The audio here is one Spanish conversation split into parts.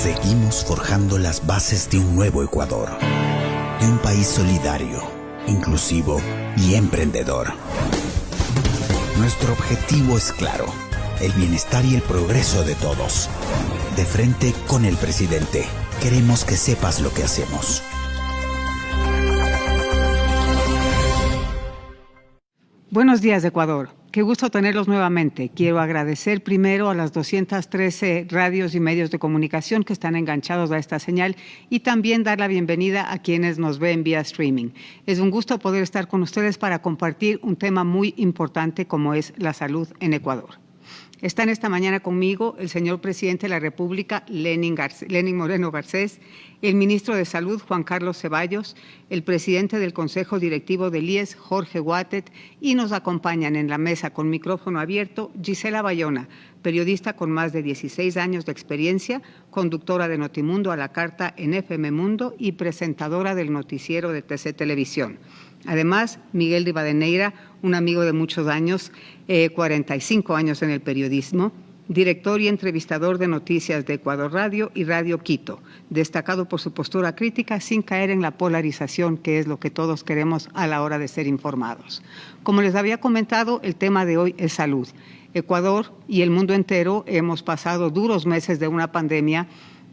Seguimos forjando las bases de un nuevo Ecuador, de un país solidario, inclusivo y emprendedor. Nuestro objetivo es claro: el bienestar y el progreso de todos. De frente con el presidente, queremos que sepas lo que hacemos. Buenos días, Ecuador. Qué gusto tenerlos nuevamente. Quiero agradecer primero a las 213 radios y medios de comunicación que están enganchados a esta señal y también dar la bienvenida a quienes nos ven vía streaming. Es un gusto poder estar con ustedes para compartir un tema muy importante como es la salud en Ecuador. Están esta mañana conmigo el señor presidente de la República, Lenín Moreno Garcés, el ministro de Salud, Juan Carlos Ceballos, el presidente del Consejo Directivo del IES, Jorge Guatet, y nos acompañan en la mesa con micrófono abierto Gisela Bayona, periodista con más de 16 años de experiencia, conductora de Notimundo a la Carta en FM Mundo y presentadora del noticiero de TC Televisión. Además, Miguel Rivadeneira, un amigo de muchos años, 45 años en el periodismo, director y entrevistador de noticias de Ecuador Radio y Radio Quito, destacado por su postura crítica sin caer en la polarización, que es lo que todos queremos a la hora de ser informados. Como les había comentado, el tema de hoy es salud. Ecuador y el mundo entero hemos pasado duros meses de una pandemia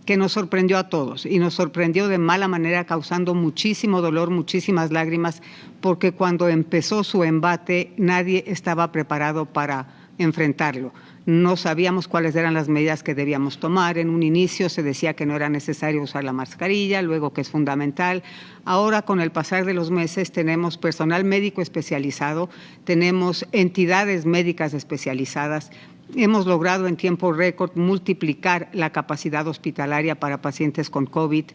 que nos sorprendió a todos y nos sorprendió de mala manera, causando muchísimo dolor, muchísimas lágrimas, porque cuando empezó su embate nadie estaba preparado para enfrentarlo. No sabíamos cuáles eran las medidas que debíamos tomar. En un inicio se decía que no era necesario usar la mascarilla, luego que es fundamental. Ahora, con el pasar de los meses, tenemos personal médico especializado, tenemos entidades médicas especializadas. Hemos logrado en tiempo récord multiplicar la capacidad hospitalaria para pacientes con COVID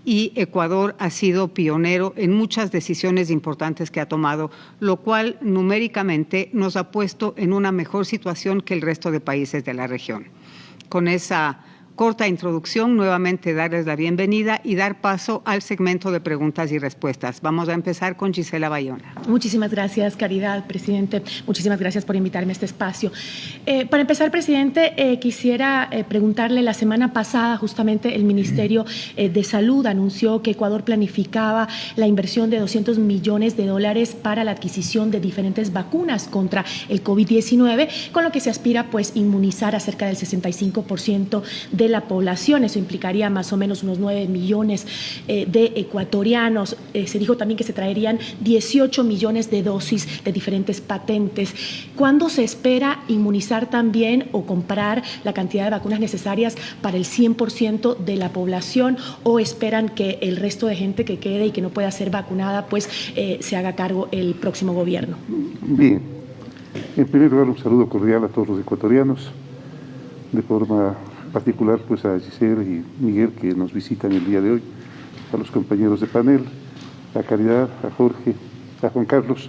y Ecuador ha sido pionero en muchas decisiones importantes que ha tomado, lo cual numéricamente nos ha puesto en una mejor situación que el resto de países de la región. Con esa corta introducción, nuevamente darles la bienvenida y dar paso al segmento de preguntas y respuestas. Vamos a empezar con Gisela Bayona. Muchísimas gracias, Caridad, presidente. Muchísimas gracias por invitarme a este espacio. Para empezar, presidente, quisiera preguntarle, la semana pasada justamente el Ministerio de Salud anunció que Ecuador planificaba la inversión de $200 millones para la adquisición de diferentes vacunas contra el COVID-19, con lo que se aspira pues inmunizar a cerca del 65% de la población. Eso implicaría más o menos unos 9 millones de ecuatorianos. Se dijo también que se traerían 18 millones de dosis de diferentes patentes. ¿Cuándo se espera inmunizar también o comprar la cantidad de vacunas necesarias para el 100% de la población, o esperan que el resto de gente que quede y que no pueda ser vacunada pues se haga cargo el próximo gobierno? Bien, en primer lugar un saludo cordial a todos los ecuatorianos, de forma particular pues a Gisela y Miguel que nos visitan el día de hoy, a los compañeros de panel, a Caridad, a Jorge, a Juan Carlos.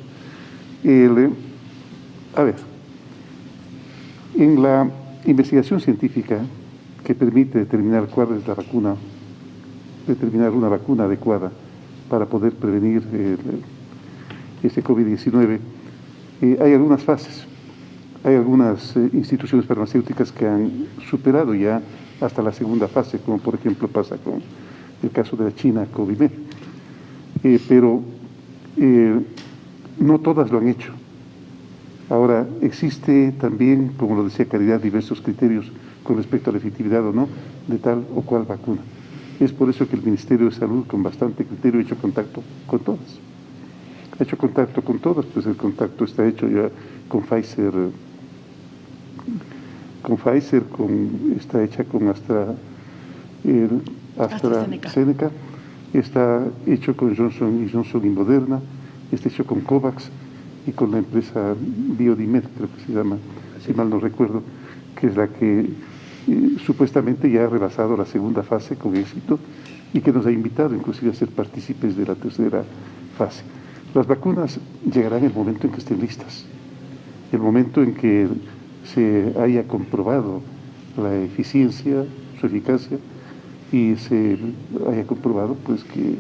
A ver, en la investigación científica que permite determinar cuál es la vacuna, determinar una vacuna adecuada para poder prevenir este COVID-19, hay algunas fases. Hay algunas instituciones farmacéuticas que han superado ya hasta la segunda fase, como por ejemplo pasa con el caso de la China, Covimed. Pero no todas lo han hecho. Ahora, existe también, como lo decía Caridad, diversos criterios con respecto a la efectividad o no de tal o cual vacuna. Es por eso que el Ministerio de Salud, con bastante criterio, ha hecho contacto con todas. Ha hecho contacto con todas, pues el contacto está hecho ya con Pfizer, está hecha con AstraZeneca, está hecho con Johnson & Johnson y Moderna, está hecho con COVAX y con la empresa Biodimed, creo que se llama, si mal no recuerdo, que es la que supuestamente ya ha rebasado la segunda fase con éxito y que nos ha invitado inclusive a ser partícipes de la tercera fase. Las vacunas llegarán en el momento en que estén listas, el momento en que se haya comprobado la eficiencia, su eficacia, y se haya comprobado pues que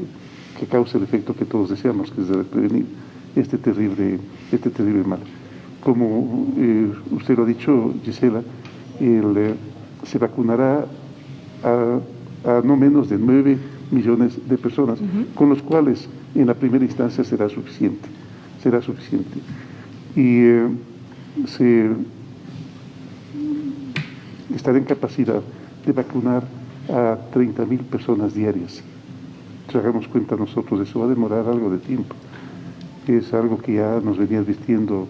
causa el efecto que todos deseamos, que es de prevenir este terrible mal. Como usted lo ha dicho, Gisela, se vacunará a a no menos de 9 millones de personas, con los cuales en la primera instancia será suficiente. Y se estará en capacidad de vacunar a 30.000 personas diarias. Si hagamos cuenta nosotros, eso va a demorar algo de tiempo. Es algo que ya nos venía advirtiendo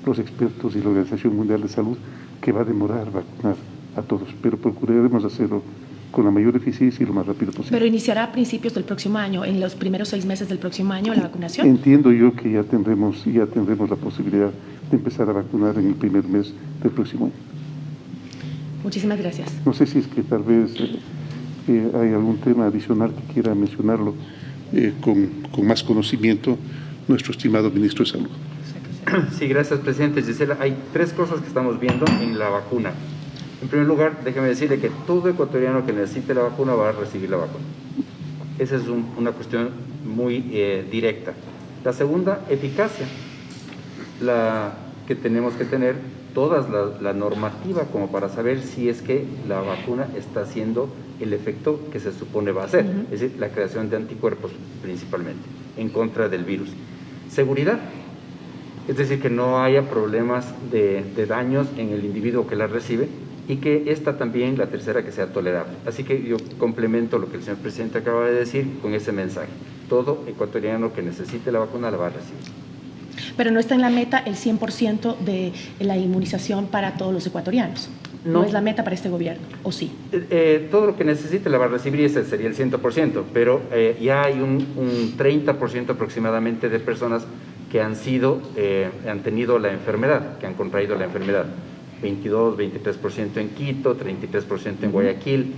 los expertos y la Organización Mundial de Salud, que va a demorar vacunar a todos, pero procuraremos hacerlo con la mayor eficiencia y lo más rápido posible. ¿Pero iniciará a principios del próximo año, en los primeros 6 meses del próximo año, la vacunación? Entiendo yo que ya tendremos la posibilidad de empezar a vacunar en el primer mes del próximo año. Muchísimas gracias. No sé si es que tal vez hay algún tema adicional que quiera mencionarlo con más conocimiento nuestro estimado ministro de Salud. Sí, gracias, presidente. Gisela, hay 3 cosas que estamos viendo en la vacuna. En primer lugar, déjeme decirle que todo ecuatoriano que necesite la vacuna va a recibir la vacuna. Esa es una cuestión muy directa. La segunda, eficacia. La que tenemos que tener toda la normativa como para saber si es que la vacuna está haciendo el efecto que se supone va a hacer, es decir, la creación de anticuerpos principalmente en contra del virus. Seguridad, es decir, que no haya problemas de daños en el individuo que la recibe y que esta también, la tercera, que sea tolerable. Así que yo complemento lo que el señor presidente acaba de decir con ese mensaje. Todo ecuatoriano que necesite la vacuna la va a recibir. Pero no está en la meta el 100% de la inmunización para todos los ecuatorianos. No es la meta para este gobierno, ¿o sí? Todo lo que necesite la va a recibir y ese sería el 100%, pero ya hay un 30% aproximadamente de personas que han tenido la enfermedad, que han contraído la enfermedad. 23% en Quito, 33% en Guayaquil,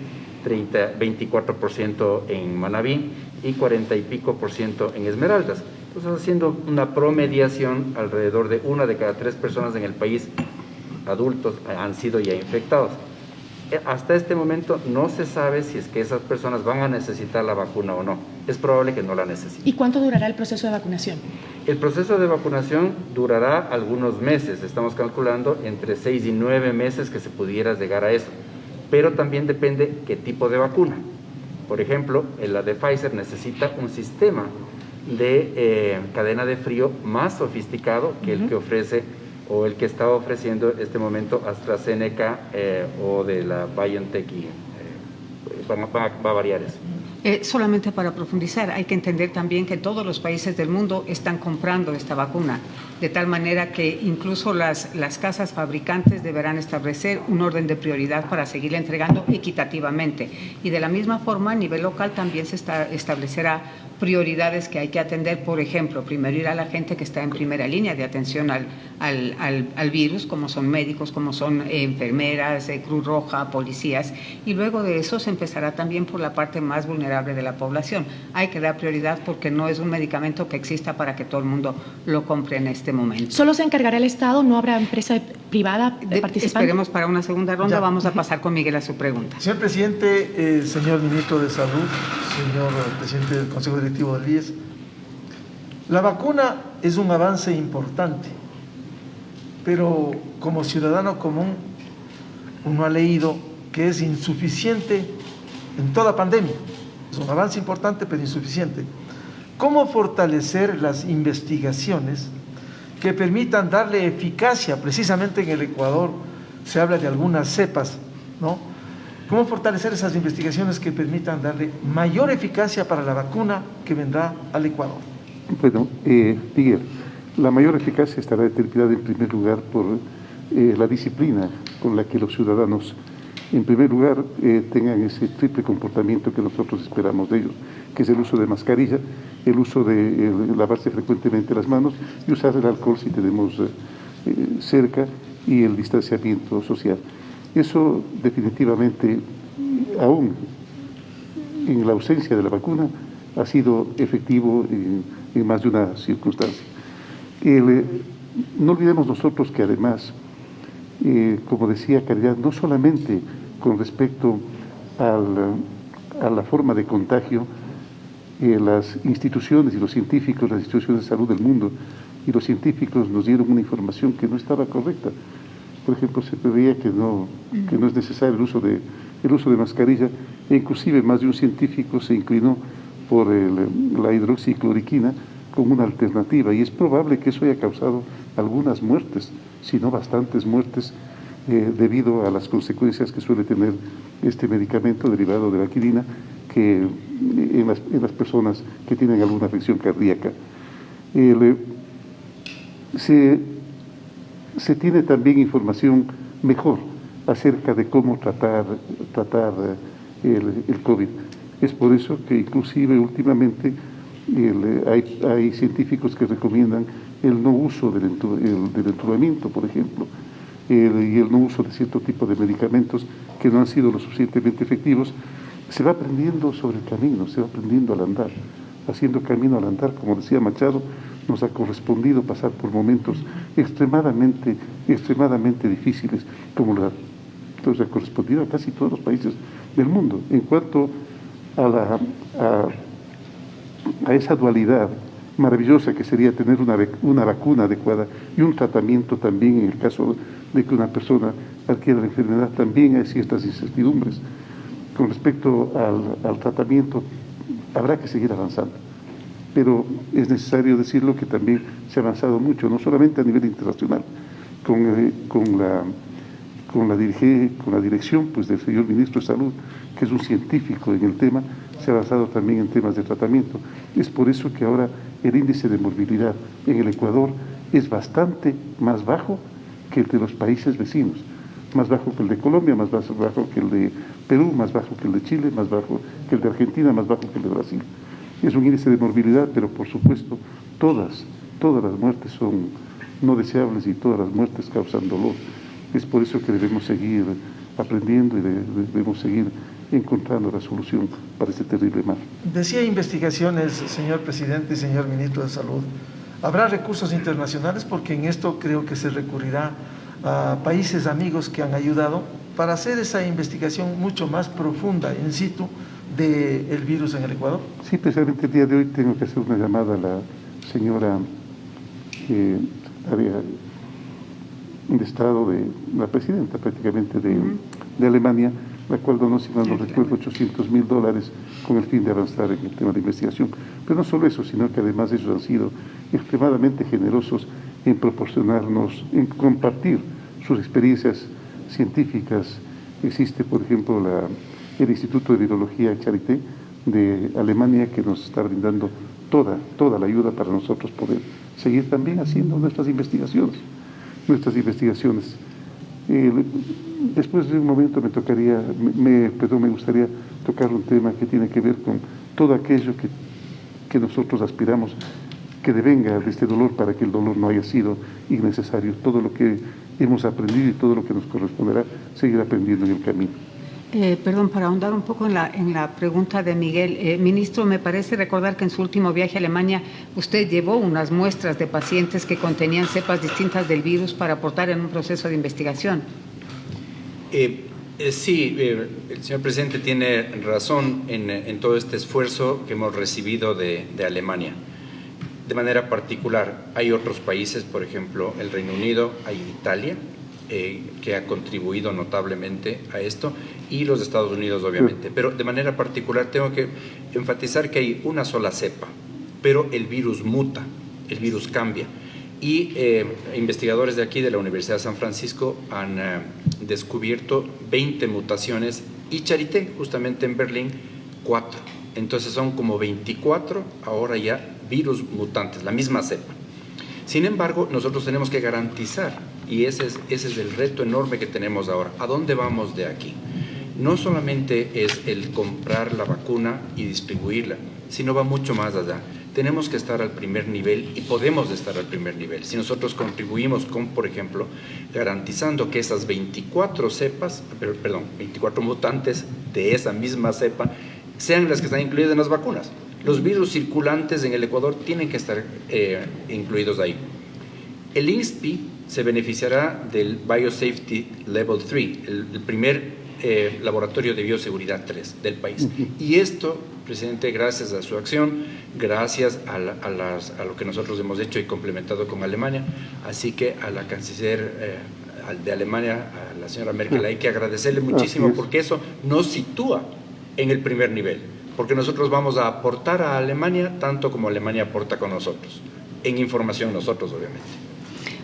24% en Manabí y 40 y pico % en Esmeraldas. Entonces, haciendo una promediación, alrededor de 1 de cada 3 personas en el país, adultos, han sido ya infectados. Hasta este momento no se sabe si es que esas personas van a necesitar la vacuna o no. Es probable que no la necesiten. ¿Y cuánto durará el proceso de vacunación? El proceso de vacunación durará algunos meses. Estamos calculando entre 6 y 9 meses que se pudiera llegar a eso. Pero también depende qué tipo de vacuna. Por ejemplo, la de Pfizer necesita un sistema de cadena de frío más sofisticado que el que ofrece o el que está ofreciendo en este momento AstraZeneca o de la BioNTech. Va a variar eso. Solamente para profundizar, hay que entender también que todos los países del mundo están comprando esta vacuna, de tal manera que incluso las casas fabricantes deberán establecer un orden de prioridad para seguirla entregando equitativamente. Y de la misma forma, a nivel local también se establecerá prioridades que hay que atender. Por ejemplo, primero irá la gente que está en primera línea de atención al virus, como son médicos, como son enfermeras, Cruz Roja, policías, y luego de eso se empezará también por la parte más vulnerable de la población. Hay que dar prioridad porque no es un medicamento que exista para que todo el mundo lo compre en este momento. ¿Solo se encargará el Estado? ¿No habrá empresa privada participando? Esperemos para una segunda ronda. Vamos a pasar con Miguel a su pregunta. Señor presidente, señor ministro de Salud, señor presidente del Consejo Directivo del IES, la vacuna es un avance importante, pero como ciudadano común uno ha leído que es insuficiente en toda pandemia. Es un avance importante, pero insuficiente. ¿Cómo fortalecer las investigaciones que permitan darle eficacia? Precisamente en el Ecuador se habla de algunas cepas, ¿no? ¿Cómo fortalecer esas investigaciones que permitan darle mayor eficacia para la vacuna que vendrá al Ecuador? Bueno, Miguel, la mayor eficacia estará determinada en primer lugar por la disciplina con la que los ciudadanos, en primer lugar, tengan ese triple comportamiento que nosotros esperamos de ellos, que es el uso de mascarilla, el uso de lavarse frecuentemente las manos y usar el alcohol si tenemos cerca y el distanciamiento social. Eso definitivamente, aún en la ausencia de la vacuna, ha sido efectivo en más de una circunstancia. No olvidemos nosotros que además, como decía Caridad, no solamente con respecto a la forma de contagio, las instituciones y los científicos, las instituciones de salud del mundo y los científicos nos dieron una información que no estaba correcta. Por ejemplo, se preveía que no es necesario el uso de mascarilla E inclusive más de un científico se inclinó por la hidroxicloroquina como una alternativa, y es probable que eso haya causado algunas muertes, si no bastantes muertes, debido a las consecuencias que suele tener este medicamento derivado de la quinina en las personas que tienen alguna afección cardíaca. Se tiene también información mejor acerca de cómo tratar el COVID. Es por eso que inclusive últimamente hay científicos que recomiendan el no uso del entubamiento, por ejemplo, y el no uso de cierto tipo de medicamentos que no han sido lo suficientemente efectivos. Se va aprendiendo sobre el camino, se va aprendiendo al andar, haciendo camino al andar. Como decía Machado, nos ha correspondido pasar por momentos extremadamente difíciles, como nos ha correspondido a casi todos los países del mundo. En cuanto a esa dualidad maravillosa que sería tener una vacuna adecuada y un tratamiento también, en el caso de que una persona adquiera la enfermedad, también hay ciertas incertidumbres. Con respecto al tratamiento, habrá que seguir avanzando, pero es necesario decirlo que también se ha avanzado mucho, no solamente a nivel internacional, con la dirección pues, del señor Ministro de Salud, que es un científico en el tema. Se ha avanzado también en temas de tratamiento. Es por eso que ahora el índice de morbilidad en el Ecuador es bastante más bajo que el de los países vecinos, más bajo que el de Colombia, más bajo que el de Perú, más bajo que el de Chile, más bajo que el de Argentina, más bajo que el de Brasil. Es un índice de morbilidad, pero por supuesto todas las muertes son no deseables y todas las muertes causan dolor. Es por eso que debemos seguir aprendiendo y debemos seguir encontrando la solución para este terrible mal. Decía investigaciones, señor presidente y señor ministro de Salud. ¿Habrá recursos internacionales? Porque en esto creo que se recurrirá a países amigos que han ayudado para hacer esa investigación mucho más profunda, in situ, del virus en el Ecuador. Sí, precisamente el día de hoy tengo que hacer una llamada a la señora de Estado, de la presidenta prácticamente de Alemania, la cual donó, si mal no recuerdo, $800.000 con el fin de avanzar en el tema de investigación. Pero no solo eso, sino que además ellos han sido extremadamente generosos en proporcionarnos, en compartir sus experiencias científicas. Existe, por ejemplo, el Instituto de Virología Charité de Alemania, que nos está brindando toda la ayuda para nosotros poder seguir también haciendo nuestras investigaciones. Después de un momento me gustaría tocar un tema que tiene que ver con todo aquello que nosotros aspiramos que devenga de este dolor, para que el dolor no haya sido innecesario. Todo lo que hemos aprendido y todo lo que nos corresponderá seguir aprendiendo en el camino. Perdón, para ahondar un poco en la pregunta de Miguel. Ministro, me parece recordar que en su último viaje a Alemania usted llevó unas muestras de pacientes que contenían cepas distintas del virus para aportar en un proceso de investigación. Sí, el señor presidente tiene razón en todo este esfuerzo que hemos recibido de Alemania. De manera particular, hay otros países, por ejemplo, el Reino Unido, hay Italia, que ha contribuido notablemente a esto, y los Estados Unidos, obviamente. Pero de manera particular tengo que enfatizar que hay una sola cepa, pero el virus muta, el virus cambia. Y investigadores de aquí, de la Universidad de San Francisco, han descubierto 20 mutaciones, y Charité, justamente en Berlín, 4. Entonces son como 24 ahora ya virus mutantes, la misma cepa. Sin embargo, nosotros tenemos que garantizar, y ese es el reto enorme que tenemos ahora, ¿a dónde vamos de aquí? No solamente es el comprar la vacuna y distribuirla, sino va mucho más allá. Tenemos que estar al primer nivel, y podemos estar al primer nivel si nosotros contribuimos con, por ejemplo, garantizando que esas 24 mutantes de esa misma cepa sean las que están incluidas en las vacunas. Los virus circulantes en el Ecuador tienen que estar incluidos ahí. El INSPI se beneficiará del Biosafety Level 3, el primer laboratorio de bioseguridad 3 del país. Y esto, presidente, gracias a su acción, gracias a lo que nosotros hemos hecho y complementado con Alemania, así que a la canciller de Alemania, a la señora Merkel, hay que agradecerle muchísimo, porque eso nos sitúa en el primer nivel, porque nosotros vamos a aportar a Alemania tanto como Alemania aporta con nosotros, en información nosotros obviamente.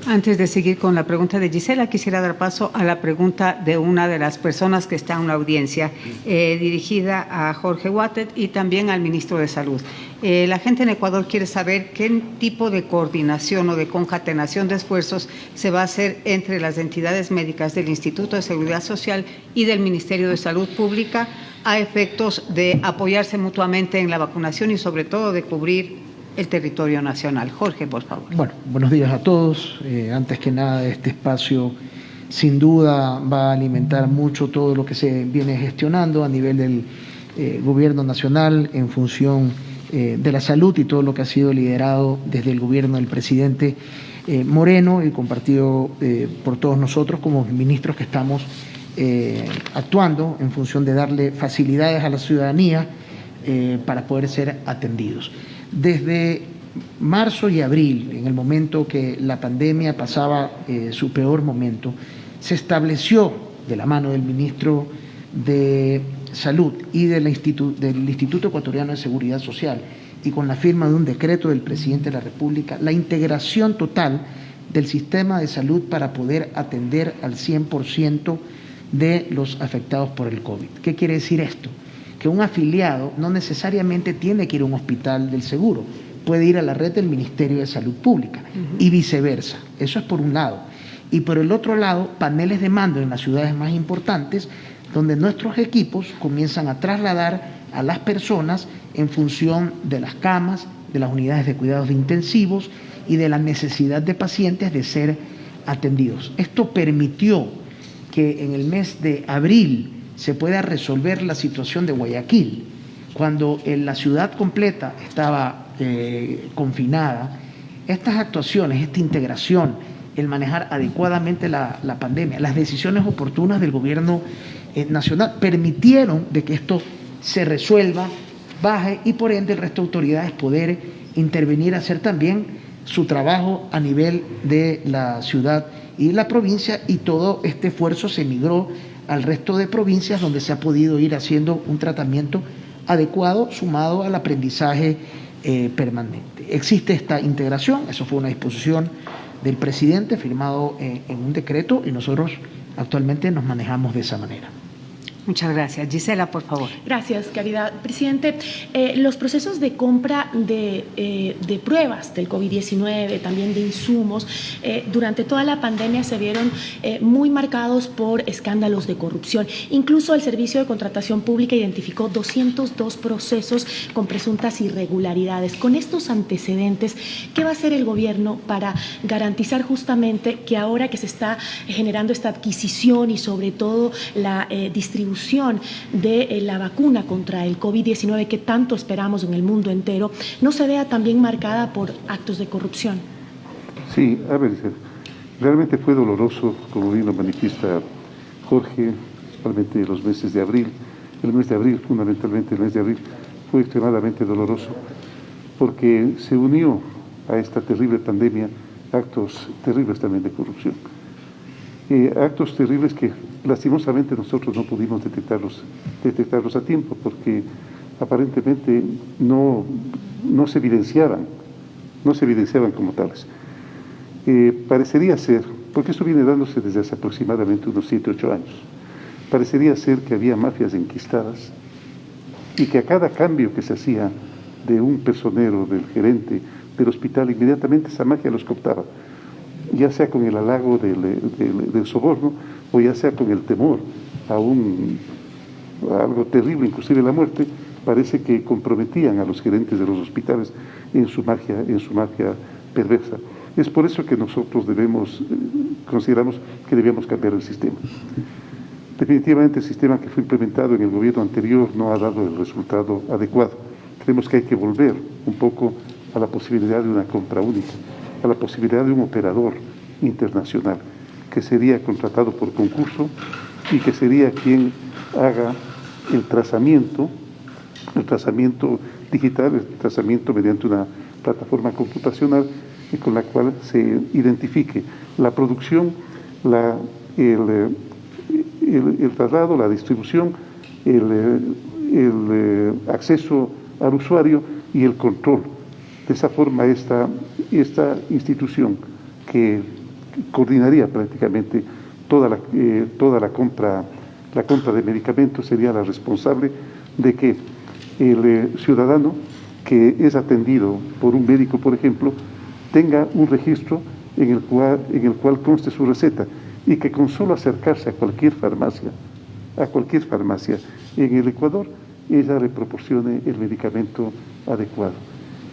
Antes de seguir con la pregunta de Gisela, quisiera dar paso a la pregunta de una de las personas que está en la audiencia, dirigida a Jorge Wattet y también al ministro de Salud. La gente en Ecuador quiere saber qué tipo de coordinación o de concatenación de esfuerzos se va a hacer entre las entidades médicas del Instituto de Seguridad Social y del Ministerio de Salud Pública a efectos de apoyarse mutuamente en la vacunación y sobre todo de cubrir el territorio nacional. Jorge, por favor. Bueno, buenos días a todos. Antes que nada, este espacio sin duda va a alimentar mucho todo lo que se viene gestionando a nivel del gobierno nacional en función de la salud y todo lo que ha sido liderado desde el gobierno del presidente Moreno y compartido por todos nosotros como ministros que estamos actuando en función de darle facilidades a la ciudadanía para poder ser atendidos. Desde marzo y abril, en el momento que la pandemia pasaba su peor momento, se estableció de la mano del ministro de Salud y del Instituto Ecuatoriano de Seguridad Social y con la firma de un decreto del presidente de la República, la integración total del sistema de salud para poder atender al 100% de los afectados por el COVID. ¿Qué quiere decir esto? Que un afiliado no necesariamente tiene que ir a un hospital del seguro, puede ir a la red del Ministerio de Salud Pública y viceversa. Eso es por un lado. Y por el otro lado, paneles de mando en las ciudades más importantes, donde nuestros equipos comienzan a trasladar a las personas en función de las camas, de las unidades de cuidados intensivos y de la necesidad de pacientes de ser atendidos. Esto permitió que en el mes de abril se pueda resolver la situación de Guayaquil, cuando en la ciudad completa estaba confinada. Estas actuaciones, esta integración, el manejar adecuadamente la pandemia, las decisiones oportunas del gobierno nacional permitieron de que esto se resuelva, baje y por ende el resto de autoridades poder intervenir, hacer también su trabajo a nivel de la ciudad y la provincia, y todo este esfuerzo se migró al resto de provincias donde se ha podido ir haciendo un tratamiento adecuado sumado al aprendizaje permanente. Existe esta integración, eso fue una disposición del presidente firmado en un decreto y nosotros actualmente nos manejamos de esa manera. Muchas gracias. Gisela, por favor. Gracias, Caridad. Presidente, los procesos de compra de pruebas del COVID-19, también de insumos, durante toda la pandemia se vieron muy marcados por escándalos de corrupción. Incluso el Servicio de Contratación Pública identificó 202 procesos con presuntas irregularidades. Con estos antecedentes, ¿qué va a hacer el gobierno para garantizar justamente que ahora que se está generando esta adquisición y sobre todo la distribución de la vacuna contra el COVID-19 que tanto esperamos en el mundo entero, no se vea también marcada por actos de corrupción? Sí, a ver, realmente fue doloroso, como bien lo manifiesta Jorge, principalmente los meses de abril. El mes de abril, fundamentalmente el mes de abril, fue extremadamente doloroso porque se unió a esta terrible pandemia actos terribles también de corrupción. Actos terribles que lastimosamente nosotros no pudimos detectarlos a tiempo porque aparentemente no se evidenciaban como tales. Parecería ser, porque esto viene dándose desde hace aproximadamente unos 7 u 8 años, parecería ser que había mafias enquistadas y que a cada cambio que se hacía de un personero, del gerente del hospital, inmediatamente esa mafia los cooptaba, ya sea con el halago del soborno o ya sea con el temor a algo terrible, inclusive la muerte. Parece que comprometían a los gerentes de los hospitales en su magia perversa. Es por eso que nosotros consideramos que debíamos cambiar el sistema. Definitivamente el sistema que fue implementado en el gobierno anterior no ha dado el resultado adecuado. Creemos que hay que volver un poco a la posibilidad de una compra única, a la posibilidad de un operador internacional que sería contratado por concurso y que sería quien haga el trazamiento digital, el trazamiento mediante una plataforma computacional con la cual se identifique la producción, el traslado, la distribución, el acceso al usuario y el control. De esa forma, esta institución que coordinaría prácticamente toda la compra de medicamentos sería la responsable de que el ciudadano que es atendido por un médico, por ejemplo, tenga un registro en el cual conste su receta y que con solo acercarse a cualquier farmacia en el Ecuador, ella le proporcione el medicamento adecuado.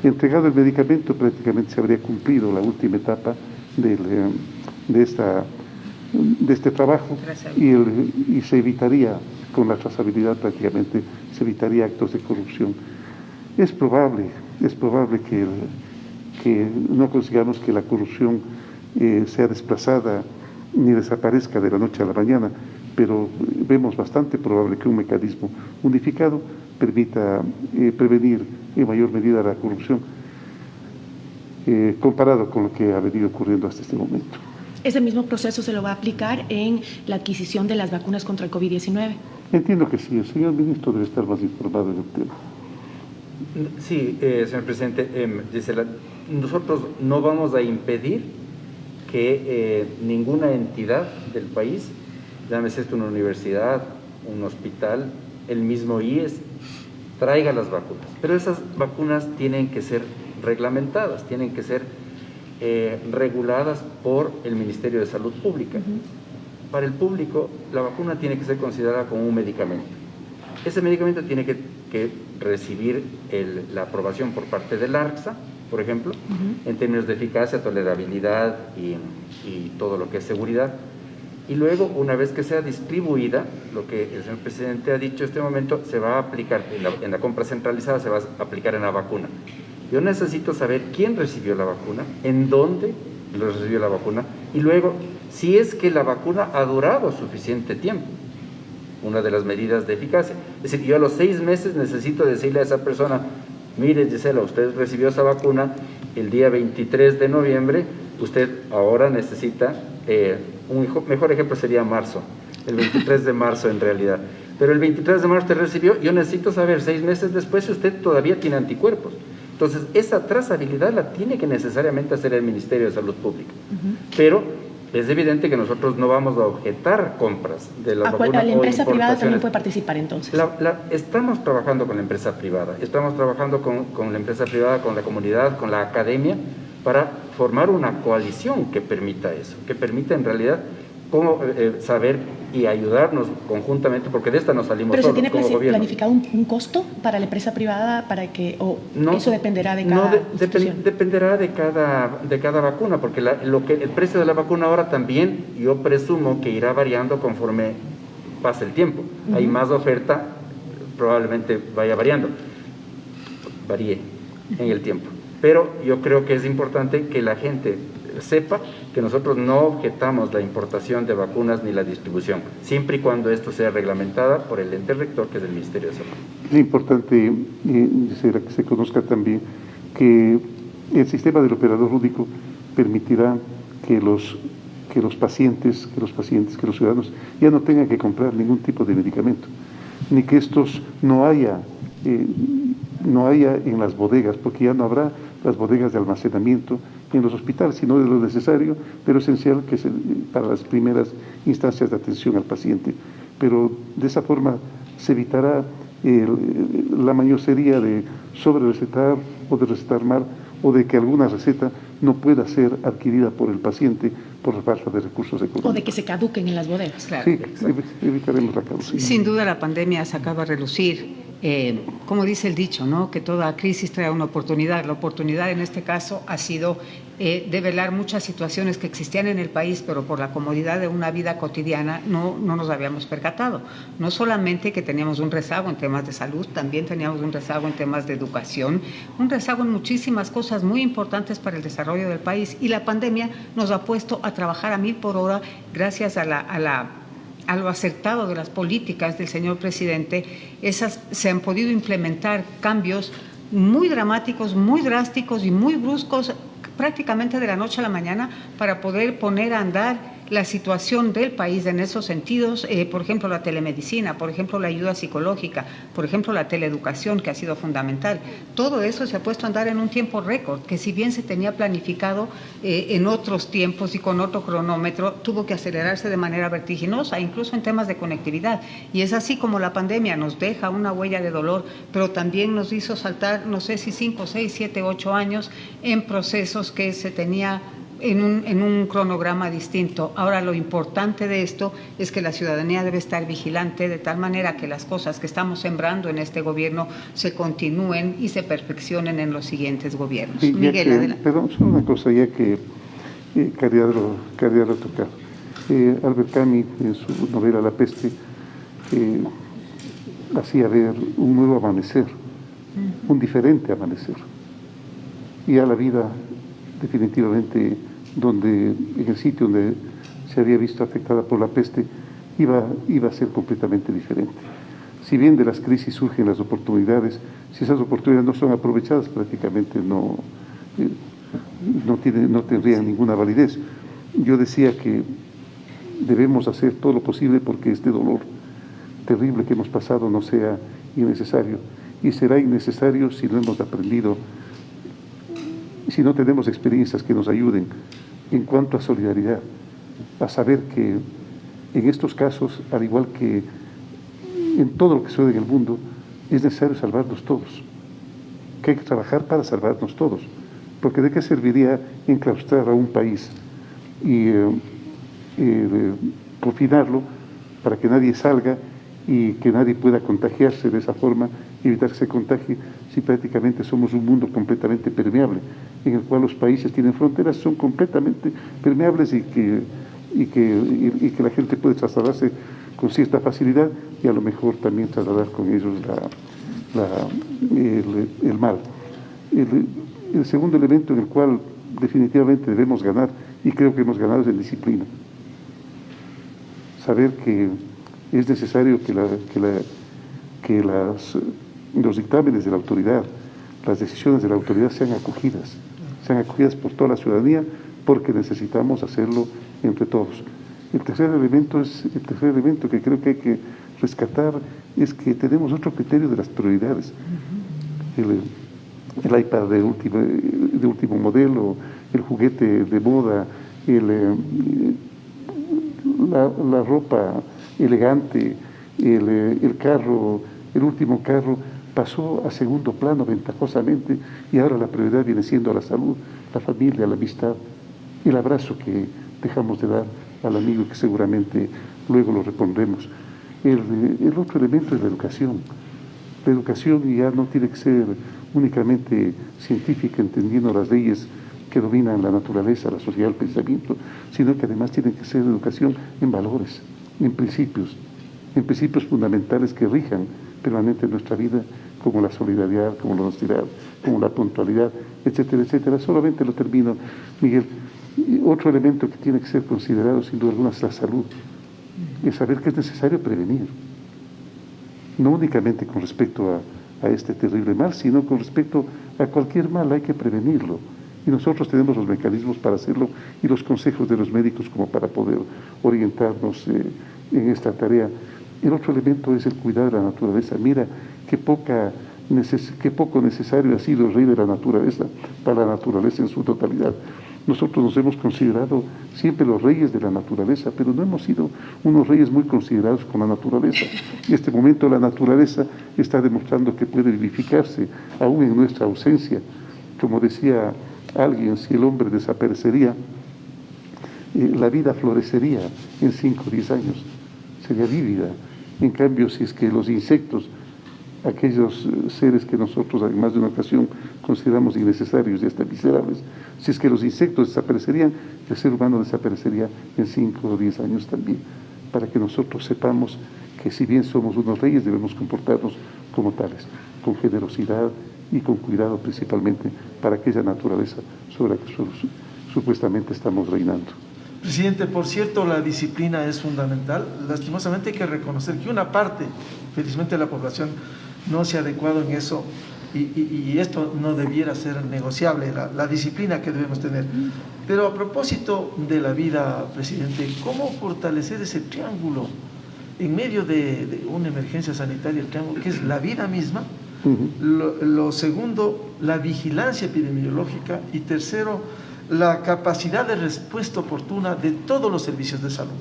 Entregado el medicamento, prácticamente se habría cumplido la última etapa de este trabajo y se evitaría, con la trazabilidad prácticamente, se evitaría actos de corrupción. Es probable que no consigamos que la corrupción sea desplazada ni desaparezca de la noche a la mañana, pero vemos bastante probable que un mecanismo unificado permita prevenir en mayor medida la corrupción, comparado con lo que ha venido ocurriendo hasta este momento. ¿Ese mismo proceso se lo va a aplicar en la adquisición de las vacunas contra el COVID-19? Entiendo que sí. El señor ministro debe estar más informado en el tema. Sí, señor presidente, Gisela, nosotros no vamos a impedir que ninguna entidad del país, llámese esto una universidad, un hospital, el mismo IES, traiga las vacunas. Pero esas vacunas tienen que ser reglamentadas, tienen que ser reguladas por el Ministerio de Salud Pública. Para el público, la vacuna tiene que ser considerada como un medicamento. Ese medicamento tiene que recibir la aprobación por parte del ARCSA, por ejemplo, en términos de eficacia, tolerabilidad y todo lo que es seguridad. Y luego, una vez que sea distribuida, lo que el señor presidente ha dicho en este momento, se va a aplicar en la compra centralizada, se va a aplicar en la vacuna. Yo necesito saber quién recibió la vacuna, en dónde recibió la vacuna, y luego, si es que la vacuna ha durado suficiente tiempo, una de las medidas de eficacia. Es decir, yo a los 6 meses necesito decirle a esa persona, mire, Gisela, usted recibió esa vacuna el día 23 de noviembre, usted ahora necesita, mejor ejemplo sería marzo, el 23 de marzo en realidad, pero el 23 de marzo usted recibió, yo necesito saber 6 meses después si usted todavía tiene anticuerpos. Entonces, esa trazabilidad la tiene que necesariamente hacer el Ministerio de Salud Pública. Pero es evidente que nosotros no vamos a objetar compras de la vacuna. ¿La empresa privada también puede participar entonces? Estamos trabajando con la empresa privada, estamos trabajando con la empresa privada, con la comunidad, con la academia, para formar una coalición que permita eso, que permita en realidad cómo saber y ayudarnos conjuntamente, porque de esta nos salimos solos. ¿Pero se tiene planificado un costo para la empresa privada para que, eso dependerá de cada dependerá de cada vacuna, porque el precio de la vacuna ahora también, yo presumo que irá variando conforme pase el tiempo. Hay más oferta, probablemente vaya varíe en el tiempo. Pero yo creo que es importante que la gente sepa que nosotros no objetamos la importación de vacunas ni la distribución, siempre y cuando esto sea reglamentada por el ente rector, que es el Ministerio de Salud. Es importante que se conozca también que el sistema del operador único permitirá que los ciudadanos ya no tengan que comprar ningún tipo de medicamento, ni que estos no haya en las bodegas, porque ya no habrá las bodegas de almacenamiento en los hospitales, sino de lo necesario, pero esencial, que es para las primeras instancias de atención al paciente. Pero de esa forma se evitará la mañosería de sobre-recetar o de recetar mal, o de que alguna receta no pueda ser adquirida por el paciente por la falta de recursos económicos. O de que se caduquen en las bodegas. Claro. Sí, evitaremos la caducidad. Sin duda la pandemia sacaba a relucir, como dice el dicho, ¿no?, que toda crisis trae una oportunidad. La oportunidad en este caso ha sido develar muchas situaciones que existían en el país, pero por la comodidad de una vida cotidiana no nos habíamos percatado. No solamente que teníamos un rezago en temas de salud, también teníamos un rezago en temas de educación, un rezago en muchísimas cosas muy importantes para el desarrollo del país, y la pandemia nos ha puesto a trabajar a 1000 por hora gracias a lo acertado de las políticas del señor presidente. Se han podido implementar cambios muy dramáticos, muy drásticos y muy bruscos, prácticamente de la noche a la mañana, para poder poner a andar la situación del país en esos sentidos, por ejemplo, la telemedicina, por ejemplo, la ayuda psicológica, por ejemplo, la teleeducación, que ha sido fundamental. Todo eso se ha puesto a andar en un tiempo récord, que si bien se tenía planificado en otros tiempos y con otro cronómetro, tuvo que acelerarse de manera vertiginosa, incluso en temas de conectividad. Y es así como la pandemia nos deja una huella de dolor, pero también nos hizo saltar, no sé si 5, 6, 7, 8 años en procesos que se tenía en un cronograma distinto. Ahora, lo importante de esto es que la ciudadanía debe estar vigilante de tal manera que las cosas que estamos sembrando en este gobierno se continúen y se perfeccionen en los siguientes gobiernos. Sí, Miguel, adelante. Perdón, solo una cosa, ya que quería tocar. Albert Camus, en su novela La peste, hacía ver un nuevo amanecer, un diferente amanecer. Y a la vida, definitivamente, en el sitio donde se había visto afectada por la peste, iba a ser completamente diferente. Si bien de las crisis surgen las oportunidades, si esas oportunidades no son aprovechadas, prácticamente no tendrían ninguna validez. Yo decía que debemos hacer todo lo posible porque este dolor terrible que hemos pasado no sea innecesario, y será innecesario si no hemos aprendido, si no tenemos experiencias que nos ayuden en cuanto a solidaridad, a saber que en estos casos, al igual que en todo lo que sucede en el mundo, es necesario salvarnos todos, que hay que trabajar para salvarnos todos, porque ¿de qué serviría enclaustrar a un país y confinarlo para que nadie salga y que nadie pueda contagiarse de esa forma y evitar que se contagie, si prácticamente somos un mundo completamente permeable, en el cual los países tienen fronteras, son completamente permeables y que la gente puede trasladarse con cierta facilidad y a lo mejor también trasladar con ellos el mal. El segundo elemento en el cual definitivamente debemos ganar, y creo que hemos ganado, es en disciplina. Saber que es necesario que los dictámenes de la autoridad, las decisiones de la autoridad sean acogidas por toda la ciudadanía, porque necesitamos hacerlo entre todos. El tercer elemento que creo que hay que rescatar es que tenemos otro criterio de las prioridades. El iPad de último modelo, el juguete de moda, la ropa elegante, el carro, el último carro, pasó a segundo plano ventajosamente, y ahora la prioridad viene siendo la salud, la familia, la amistad, el abrazo que dejamos de dar al amigo y que seguramente luego lo repondremos. El otro elemento es la educación. La educación ya no tiene que ser únicamente científica, entendiendo las leyes que dominan la naturaleza, la sociedad, el pensamiento, sino que además tiene que ser educación en valores, en principios fundamentales que rijan permanente nuestra vida, como la solidaridad, como la honestidad, como la puntualidad, etcétera, etcétera. Solamente lo termino, Miguel. Otro elemento que tiene que ser considerado, sin duda alguna, es la salud. Es saber que es necesario prevenir, no únicamente con respecto a este terrible mal, sino con respecto a cualquier mal hay que prevenirlo. Y nosotros tenemos los mecanismos para hacerlo y los consejos de los médicos como para poder orientarnos en esta tarea. El otro elemento es el cuidar de la naturaleza. Mira qué poco necesario ha sido el rey de la naturaleza para la naturaleza en su totalidad. Nosotros nos hemos considerado siempre los reyes de la naturaleza, pero no hemos sido unos reyes muy considerados con la naturaleza. En este momento la naturaleza está demostrando que puede vivificarse aún en nuestra ausencia. Como decía alguien, si el hombre desaparecería, la vida florecería en 5 o 10 años, sería vívida. En cambio, si es que los insectos, aquellos seres que nosotros en más de una ocasión consideramos innecesarios y hasta miserables, si es que los insectos desaparecerían, el ser humano desaparecería en 5 o 10 años también, para que nosotros sepamos que si bien somos unos reyes, debemos comportarnos como tales, con generosidad y con cuidado principalmente para aquella naturaleza sobre la que supuestamente estamos reinando. Presidente, por cierto, la disciplina es fundamental. Lastimosamente hay que reconocer que una parte, felizmente, de la población no se ha adecuado en eso. y esto no debiera ser negociable, la disciplina que debemos tener. Pero a propósito de la vida, presidente, ¿cómo fortalecer ese triángulo en medio de una emergencia sanitaria, el triángulo que es la vida misma? Lo segundo, la vigilancia epidemiológica, y tercero, la capacidad de respuesta oportuna de todos los servicios de salud.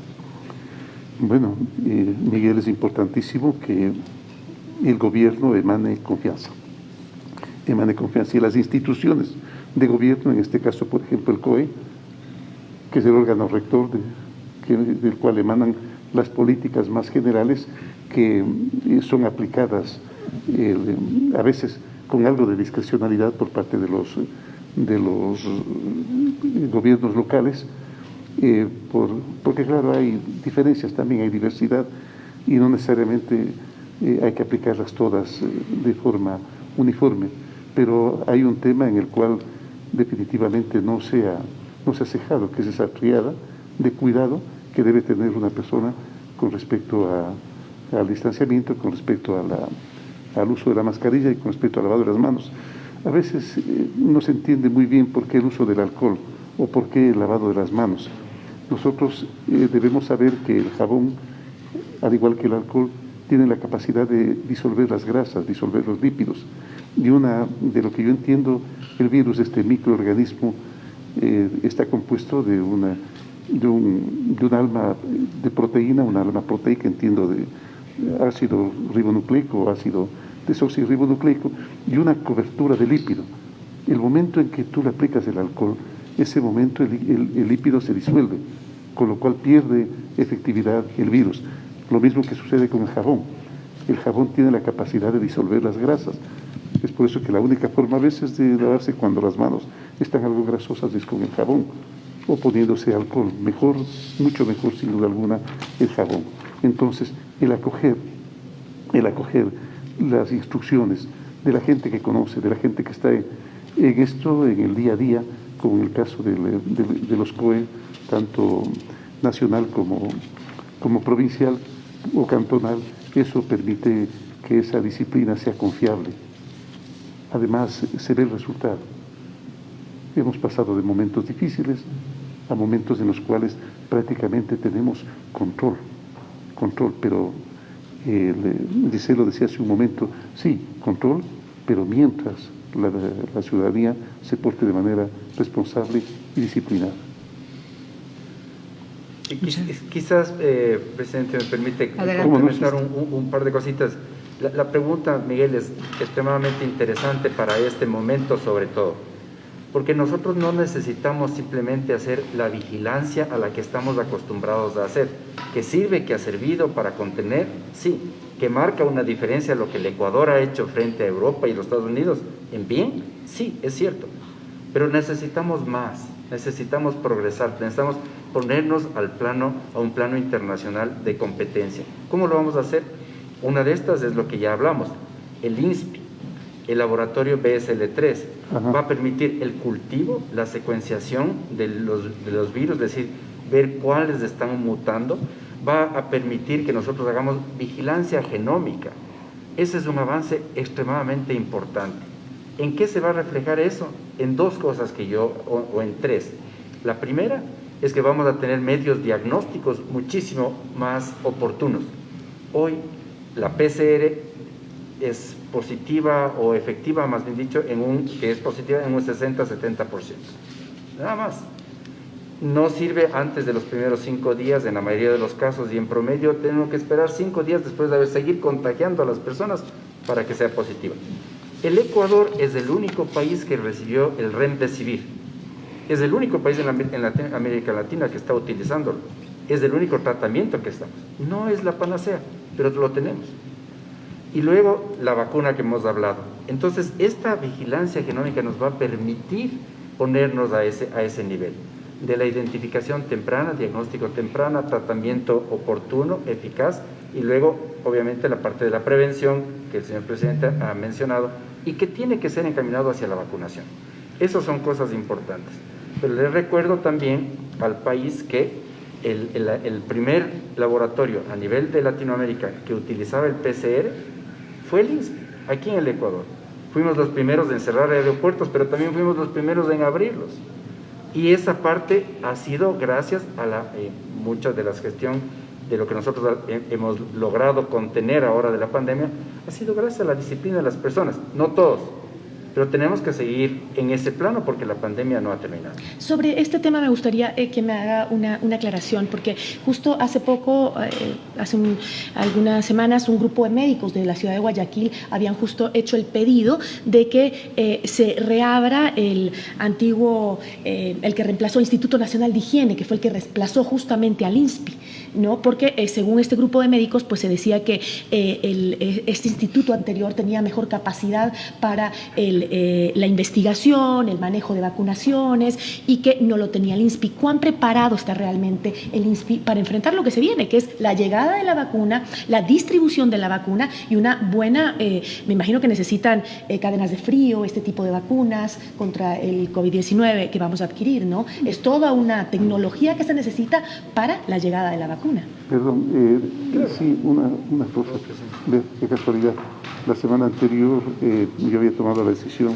Bueno, Miguel, es importantísimo que el gobierno emane confianza y las instituciones de gobierno, en este caso, por ejemplo, el COE, que es el órgano rector del cual emanan las políticas más generales que son aplicadas a veces con algo de discrecionalidad por parte de los gobiernos locales, porque claro, hay diferencias también, hay diversidad, y no necesariamente hay que aplicarlas todas de forma uniforme, pero hay un tema en el cual definitivamente no se ha cejado, que es esa triada de cuidado que debe tener una persona con respecto al distanciamiento, con respecto al uso de la mascarilla y con respecto al lavado de las manos. A veces no se entiende muy bien por qué el uso del alcohol o por qué el lavado de las manos. Nosotros debemos saber que el jabón, al igual que el alcohol, tiene la capacidad de disolver las grasas, disolver los lípidos. Y de lo que yo entiendo, el virus, este microorganismo, está compuesto de un alma de proteína, una alma proteica, entiendo, de ácido ribonucleico, ácido desoxirribonucleico, y una cobertura de lípido. El momento en que tú le aplicas el alcohol, ese momento el lípido se disuelve, con lo cual pierde efectividad el virus. Lo mismo que sucede con el jabón. El jabón tiene la capacidad de disolver las grasas. Es por eso que la única forma a veces de lavarse cuando las manos están algo grasosas es con el jabón, o poniéndose alcohol. Mejor, mucho mejor sin duda alguna, el jabón. Entonces, el acoger las instrucciones de la gente que conoce, de la gente que está en esto, en el día a día, como en el caso de los COE, tanto nacional como provincial o cantonal, eso permite que esa disciplina sea confiable. Además, se ve el resultado. Hemos pasado de momentos difíciles a momentos en los cuales prácticamente tenemos control, pero Gisela lo decía hace un momento, sí, control, pero mientras la ciudadanía se porte de manera responsable y disciplinada. Quizás, presidente, me permite comentar un par de cositas. La pregunta, Miguel, es extremadamente interesante para este momento, sobre todo, porque nosotros no necesitamos simplemente hacer la vigilancia a la que estamos acostumbrados a hacer, que sirve, que ha servido para contener, sí, que marca una diferencia a lo que el Ecuador ha hecho frente a Europa y los Estados Unidos, en bien, sí, es cierto, pero necesitamos más, necesitamos progresar, necesitamos ponernos a un plano internacional de competencia. ¿Cómo lo vamos a hacer? Una de estas es lo que ya hablamos, el INSPI, el laboratorio BSL-3, va a permitir el cultivo, la secuenciación de los virus, es decir, ver cuáles están mutando, va a permitir que nosotros hagamos vigilancia genómica. Ese es un avance extremadamente importante. ¿En qué se va a reflejar eso? En dos cosas o en tres. La primera es que vamos a tener medios diagnósticos muchísimo más oportunos. Hoy la PCR es positiva o efectiva, más bien dicho, que es positiva en un 60-70%. Nada más. No sirve antes de los primeros 5 días en la mayoría de los casos, y en promedio tenemos que esperar 5 días después de seguir contagiando a las personas para que sea positiva. El Ecuador es el único país que recibió el Remdesivir. Es el único país en América Latina que está utilizándolo. Es el único tratamiento que estamos. No es la panacea, pero lo tenemos. Y luego la vacuna que hemos hablado. Entonces, esta vigilancia genómica nos va a permitir ponernos a ese nivel de la identificación temprana, diagnóstico temprano, tratamiento oportuno, eficaz, y luego, obviamente, la parte de la prevención que el señor presidente ha mencionado y que tiene que ser encaminado hacia la vacunación. Esas son cosas importantes. Pero les recuerdo también al país que el primer laboratorio a nivel de Latinoamérica que utilizaba el PCR fue el INSPI, aquí en el Ecuador. Fuimos los primeros en cerrar aeropuertos, pero también fuimos los primeros en abrirlos. Y esa parte ha sido gracias a mucha de la gestión de lo que nosotros hemos logrado contener ahora de la pandemia, ha sido gracias a la disciplina de las personas, no todos. Pero tenemos que seguir en ese plano porque la pandemia no ha terminado. Sobre este tema me gustaría que me haga una aclaración, porque justo hace poco, algunas semanas, un grupo de médicos de la ciudad de Guayaquil habían justo hecho el pedido de que se reabra el antiguo, el que reemplazó el Instituto Nacional de Higiene, que fue el que reemplazó justamente al INSPI, ¿no? Porque según este grupo de médicos, pues se decía que este instituto anterior tenía mejor capacidad para la investigación, el manejo de vacunaciones y que no lo tenía el INSPI. ¿Cuán preparado está realmente el INSPI para enfrentar lo que se viene, que es la llegada de la vacuna, la distribución de la vacuna y una buena, me imagino que necesitan cadenas de frío, este tipo de vacunas contra el COVID-19 que vamos a adquirir, ¿no? Es toda una tecnología que se necesita para la llegada de la vacuna. Perdón, sí, una cosa, de casualidad. La semana anterior yo había tomado la decisión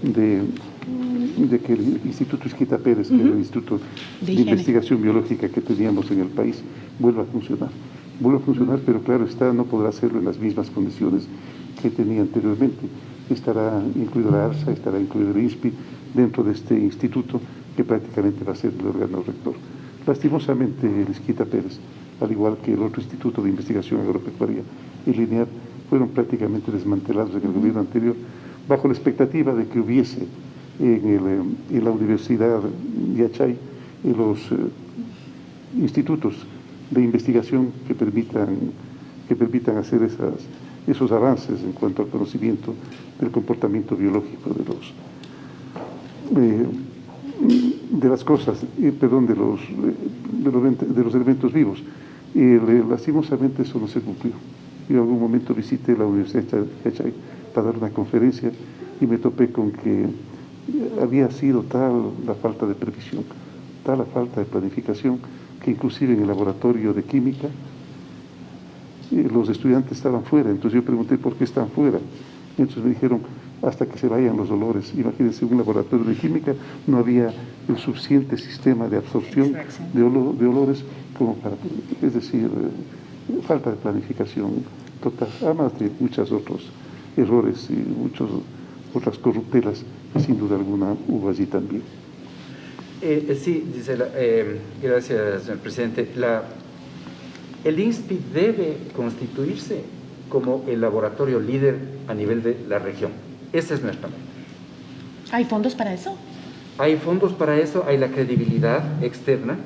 de que el Instituto Isquita Pérez, que era el Instituto de Investigación Biológica que teníamos en el país, vuelva a funcionar. Vuelva a funcionar, pero claro está, no podrá hacerlo en las mismas condiciones que tenía anteriormente. Estará incluido la ARSA, estará incluido el INSPI dentro de este instituto que prácticamente va a ser el órgano rector. Lastimosamente, el Isquita Pérez, al igual que el otro Instituto de Investigación Agropecuaria, el INEAR, fueron prácticamente desmantelados en el gobierno anterior, bajo la expectativa de que hubiese en la Universidad de Achay los institutos de investigación que permitan hacer esos avances en cuanto al conocimiento del comportamiento biológico de las cosas, de los elementos vivos. Lastimosamente eso no se cumplió. Yo en algún momento visité la Universidad de Achay para dar una conferencia y me topé con que había sido tal la falta de previsión, tal la falta de planificación, que inclusive en el laboratorio de química los estudiantes estaban fuera. Entonces yo pregunté por qué están fuera. Entonces me dijeron, hasta que se vayan los olores. Imagínense, en un laboratorio de química no había el suficiente sistema de absorción de olores como para, es decir, falta de planificación total, además de muchos otros errores y muchas otras corruptelas que sin duda alguna hubo allí también. Sí, Gisela, gracias, señor presidente. El INSPI debe constituirse como el laboratorio líder a nivel de la región. Esa es nuestra meta. ¿Hay fondos para eso? Hay fondos para eso, hay la credibilidad externa,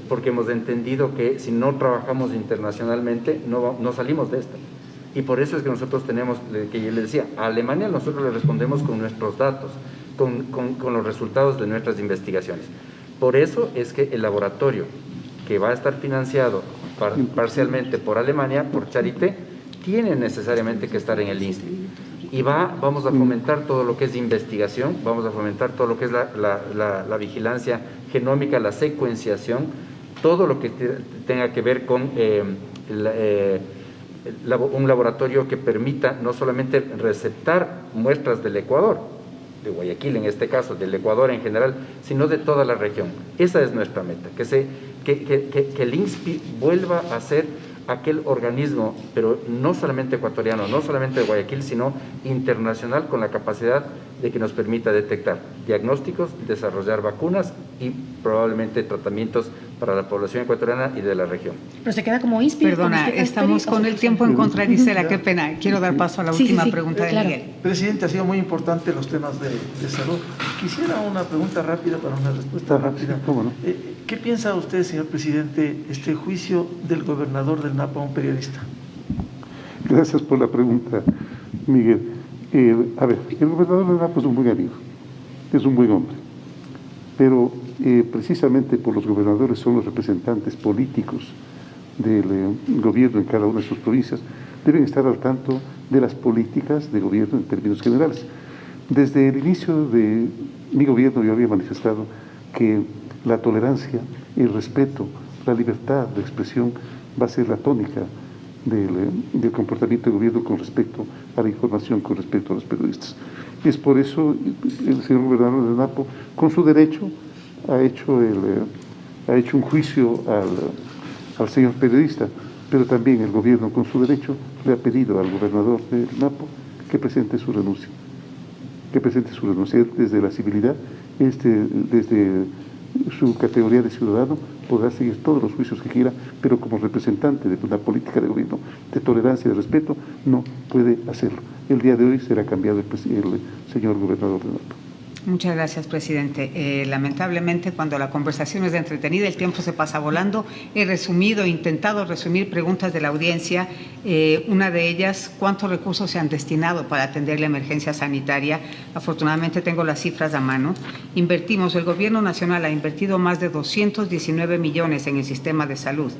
porque hemos entendido que si no trabajamos internacionalmente no salimos de esta. Y por eso es que nosotros tenemos, que yo le decía, a Alemania nosotros le respondemos con nuestros datos, con los resultados de nuestras investigaciones. Por eso es que el laboratorio que va a estar financiado parcialmente por Alemania, por Charité, tiene necesariamente que estar en el INSPI. Y vamos a fomentar todo lo que es investigación, vamos a fomentar todo lo que es la vigilancia genómica, la secuenciación, todo lo que tenga que ver con un laboratorio que permita no solamente receptar muestras del Ecuador, de Guayaquil en este caso, del Ecuador en general, sino de toda la región. Esa es nuestra meta, que el INSPI vuelva a ser aquel organismo, pero no solamente ecuatoriano, no solamente de Guayaquil, sino internacional, con la capacidad de que nos permita detectar diagnósticos, desarrollar vacunas y probablemente tratamientos para la población ecuatoriana y de la región. Pero se queda como INSPI. Perdona, estamos con el tiempo en contra, Gisela, qué pena. Quiero dar paso a la última pregunta de Miguel. Presidente, ha sido muy importante los temas de salud. Quisiera una pregunta rápida para una respuesta rápida. ¿Cómo no? ¿Qué piensa usted, señor presidente, este juicio del gobernador del Napo a un periodista? Gracias por la pregunta, Miguel. A ver, el gobernador del Napo es un buen amigo, es un buen hombre, pero precisamente por los gobernadores son los representantes políticos del gobierno en cada una de sus provincias, deben estar al tanto de las políticas de gobierno en términos generales. Desde el inicio de mi gobierno yo había manifestado que la tolerancia, el respeto, la libertad de expresión va a ser la tónica del comportamiento del gobierno con respecto a la información, con respecto a los periodistas. Es por eso el señor gobernador del Napo, con su derecho, ha hecho un juicio al señor periodista, pero también el gobierno, con su derecho, le ha pedido al gobernador del Napo que presente su renuncia. Que presente su renuncia desde la civilidad, desde su categoría de ciudadano, podrá seguir todos los juicios que quiera, pero como representante de una política de gobierno de tolerancia y de respeto, no puede hacerlo. El día de hoy será cambiado el señor gobernador del Napo. Muchas gracias, presidente. Lamentablemente, cuando la conversación es entretenida, el tiempo se pasa volando. He intentado resumir preguntas de la audiencia. Una de ellas, ¿cuántos recursos se han destinado para atender la emergencia sanitaria? Afortunadamente tengo las cifras a mano. El Gobierno Nacional ha invertido más de 219 millones en el sistema de salud.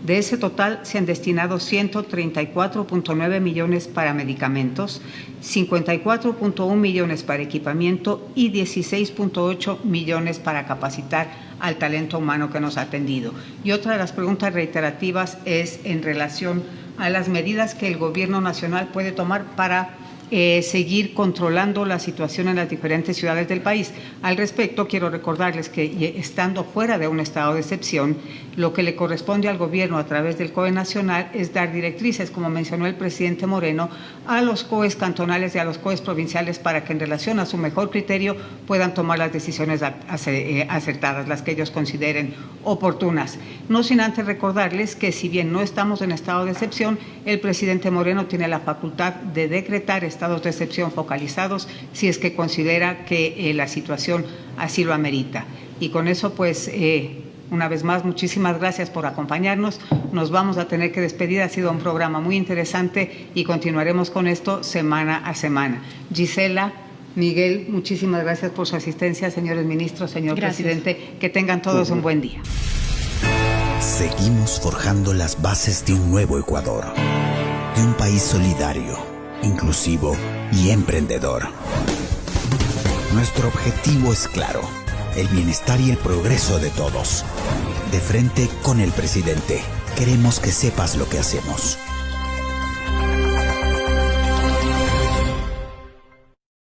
De ese total se han destinado 134.9 millones para medicamentos, 54.1 millones para equipamiento y 16.8 millones para capacitar al talento humano que nos ha atendido. Y otra de las preguntas reiterativas es en relación a las medidas que el Gobierno Nacional puede tomar para seguir controlando la situación en las diferentes ciudades del país. Al respecto, quiero recordarles que estando fuera de un estado de excepción, lo que le corresponde al gobierno a través del COE nacional es dar directrices, como mencionó el presidente Moreno, a los COEs cantonales y a los COEs provinciales para que en relación a su mejor criterio puedan tomar las decisiones acertadas, las que ellos consideren oportunas. No sin antes recordarles que si bien no estamos en estado de excepción, el presidente Moreno tiene la facultad de decretar estados de excepción focalizados si es que considera que la situación así lo amerita. Y con eso, pues, una vez más, muchísimas gracias por acompañarnos. Nos vamos a tener que despedir. Ha sido un programa muy interesante y continuaremos con esto semana a semana. Gisela, Miguel, muchísimas gracias por su asistencia, señores ministros, señor presidente. Que tengan todos un buen día. Seguimos forjando las bases de un nuevo Ecuador, de un país solidario, inclusivo y emprendedor. Nuestro objetivo es claro: el bienestar y el progreso de todos. De frente con el presidente, queremos que sepas lo que hacemos.